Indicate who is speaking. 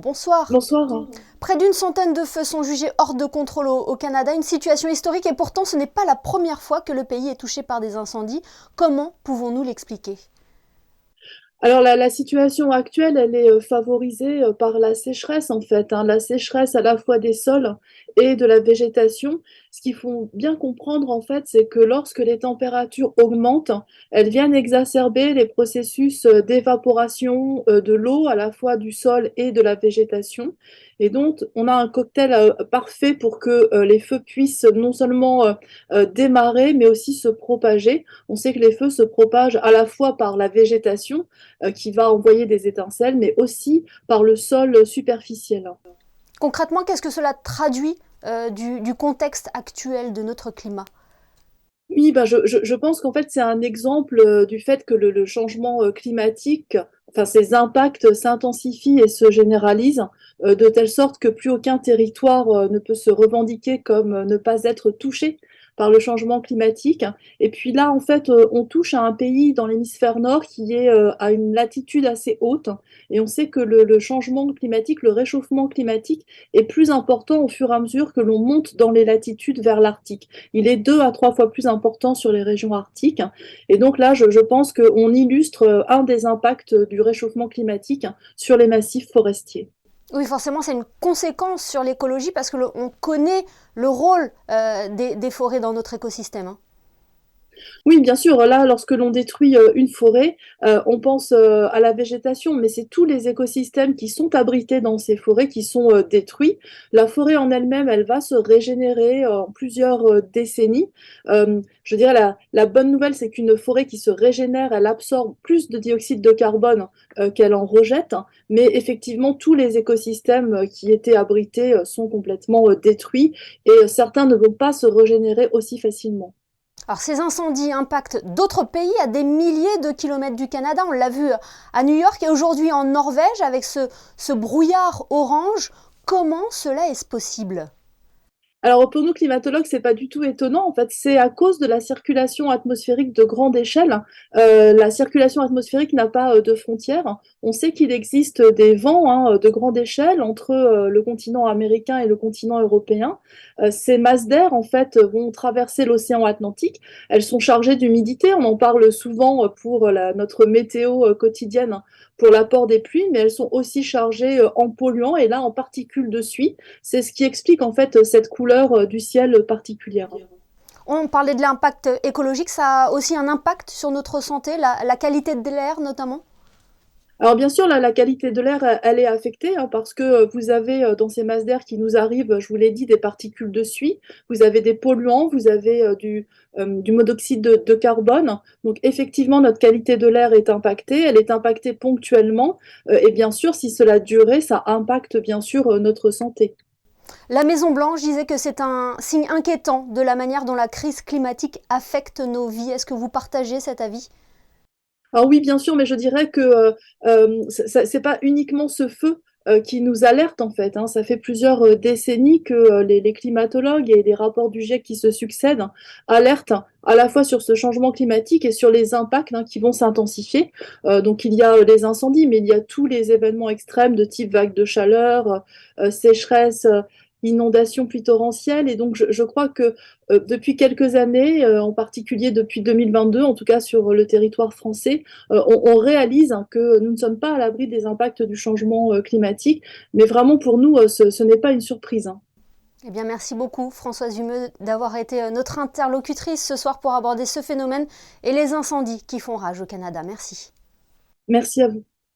Speaker 1: bonsoir.
Speaker 2: Bonsoir.
Speaker 1: Près d'une centaine de feux sont jugés hors de contrôle au Canada, une situation historique et pourtant ce n'est pas la première fois que le pays est touché par des incendies. Comment pouvons-nous l'expliquer ?
Speaker 2: Alors la situation actuelle, elle est favorisée par la sécheresse en fait, hein, la sécheresse à la fois des sols et de la végétation. Ce qu'il faut bien comprendre en fait, c'est que lorsque les températures augmentent, elles viennent exacerber les processus d'évaporation de l'eau, à la fois du sol et de la végétation. Et donc, on a un cocktail parfait pour que les feux puissent non seulement démarrer, mais aussi se propager. On sait que les feux se propagent à la fois par la végétation, qui va envoyer des étincelles, mais aussi par le sol superficiel.
Speaker 1: Concrètement, qu'est-ce que cela traduit du contexte actuel de notre climat ?
Speaker 2: Oui, ben je pense qu'en fait, c'est un exemple du fait que le changement climatique, enfin, ses impacts s'intensifient et se généralisent de telle sorte que plus aucun territoire ne peut se revendiquer comme ne pas être touché par le changement climatique. Et puis là, en fait, on touche à un pays dans l'hémisphère nord qui est à une latitude assez haute. Et on sait que le changement climatique, le réchauffement climatique est plus important au fur et à mesure que l'on monte dans les latitudes vers l'Arctique. Il est 2 à 3 fois plus important sur les régions arctiques. Et donc là, je pense qu'on illustre un des impacts du réchauffement climatique sur les massifs forestiers.
Speaker 1: Oui, forcément, c'est une conséquence sur l'écologie parce que on connaît le rôle des forêts dans notre écosystème, hein.
Speaker 2: Oui, bien sûr, là, lorsque l'on détruit une forêt, on pense à la végétation, mais c'est tous les écosystèmes qui sont abrités dans ces forêts qui sont détruits. La forêt en elle-même, elle va se régénérer en plusieurs décennies. Je dirais la bonne nouvelle, c'est qu'une forêt qui se régénère, elle absorbe plus de dioxyde de carbone qu'elle en rejette, mais effectivement, tous les écosystèmes qui étaient abrités sont complètement détruits et certains ne vont pas se régénérer aussi facilement.
Speaker 1: Alors ces incendies impactent d'autres pays à des milliers de kilomètres du Canada. On l'a vu à New York et aujourd'hui en Norvège avec ce brouillard orange. Comment cela est-ce possible ?
Speaker 2: Alors pour nous climatologues, c'est pas du tout étonnant. En fait, c'est à cause de la circulation atmosphérique de grande échelle. La circulation atmosphérique n'a pas de frontières. On sait qu'il existe des vents de grande échelle entre le continent américain et le continent européen. Ces masses d'air, en fait, vont traverser l'océan Atlantique. Elles sont chargées d'humidité. On en parle souvent pour notre météo quotidienne, pour l'apport des pluies, mais elles sont aussi chargées en polluants et là en particules de suie. C'est ce qui explique en fait cette couleur du ciel particulière.
Speaker 1: On parlait de l'impact écologique, ça a aussi un impact sur notre santé, la qualité de l'air notamment ?
Speaker 2: Alors bien sûr, la qualité de l'air, elle est affectée parce que vous avez dans ces masses d'air qui nous arrivent, je vous l'ai dit, des particules de suie, vous avez des polluants, vous avez du monoxyde de carbone. Donc effectivement, notre qualité de l'air est impactée, elle est impactée ponctuellement et bien sûr, si cela durait, ça impacte bien sûr notre santé.
Speaker 1: La Maison-Blanche disait que c'est un signe inquiétant de la manière dont la crise climatique affecte nos vies. Est-ce que vous partagez cet avis ?
Speaker 2: Alors oui, bien sûr, mais je dirais que c'est pas uniquement ce feu qui nous alerte en fait, hein. Ça fait plusieurs décennies que les climatologues et les rapports du GIEC qui se succèdent alertent à la fois sur ce changement climatique et sur les impacts qui vont s'intensifier. Donc il y a les incendies, mais il y a tous les événements extrêmes de type vague de chaleur, sécheresse, inondations pluie torrentielles. Et donc je crois que depuis quelques années, en particulier depuis 2022, en tout cas sur le territoire français, on réalise que nous ne sommes pas à l'abri des impacts du changement climatique, mais vraiment pour nous, ce n'est pas une surprise, hein.
Speaker 1: Eh bien, merci beaucoup Françoise Humeux d'avoir été notre interlocutrice ce soir pour aborder ce phénomène et les incendies qui font rage au Canada. Merci.
Speaker 2: Merci à vous.